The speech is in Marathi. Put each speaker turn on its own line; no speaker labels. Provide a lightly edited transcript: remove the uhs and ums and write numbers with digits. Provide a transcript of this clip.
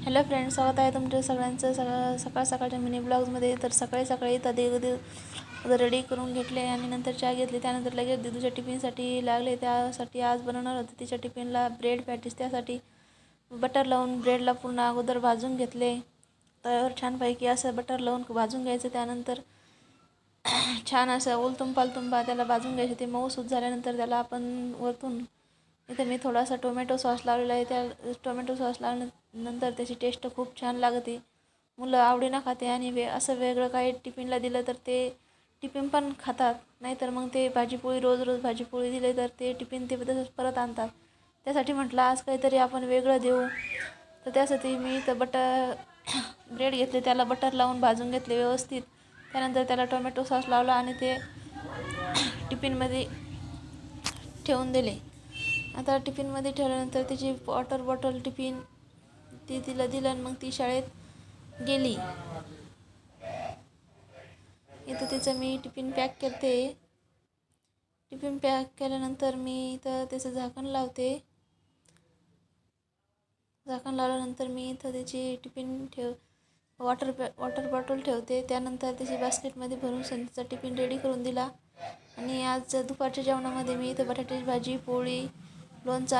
हॅलो फ्रेंड्स, स्वागत आहे तुमच्या सगळ्यांचं सकाळ सकाळच्या मिनी ब्लॉग्समध्ये. तर सकाळी सकाळी रेडी करून घेतले आणि नंतर चहा घेतली. त्यानंतर लगेच दिदूच्या टिफिनसाठी लागले. त्यासाठी आज बनवणार होते तिच्या टिफिनला ब्रेड पॅटीस. त्यासाठी बटर लावून ब्रेडला पूर्ण अगोदर भाजून घेतले. तर छानपैकी असं बटर लावून भाजून घ्यायचं. त्यानंतर छान असं ओलतून पालतून त्याला भाजून घ्यायचे. ते मऊसूत झाल्यानंतर त्याला आपण वरतून इथे मी थोडासा टोमॅटो सॉस लावलेला आहे. त्या टोमॅटो सॉस लावल्यानंतर त्याची टेस्ट खूप छान लागते. मुलं आवडीनं खाते आणि असं वेगळं काही टिफिनला दिलं तर ते टिफिन पण खातात. नाहीतर मग ते भाजीपोळी रोज रोज भाजीपोळी दिले तर ते टिफिन ते तसंच परत आणतात. त्यासाठी म्हटलं आज काहीतरी आपण वेगळं देऊ. तर त्यासाठी मी इथं ब्रेड घेतले, त्याला बटर लावून भाजून घेतले व्यवस्थित. त्यानंतर त्याला टोमॅटो सॉस लावला आणि ते टिफिनमध्ये ठेवून दिले. आता टिफिनमध्ये ठेवल्यानंतर त्याची वॉटर बॉटल टिफिन ती तिला दिलं आणि मग ती शाळेत गेली. इथं तिचं मी टिफिन पॅक करते. टिफिन पॅक केल्यानंतर मी इथं त्याचं झाकण लावते. झाकण लावल्यानंतर मी इथं त्याची टिफिन वॉटर बॉटल ठेवते. त्यानंतर त्याची बास्केटमध्ये भरून तिचा टिफिन रेडी करून दिला. आणि आज दुपारच्या जेवणामध्ये मी इथं बटाट्याची भाजी, पोळी, लोणचं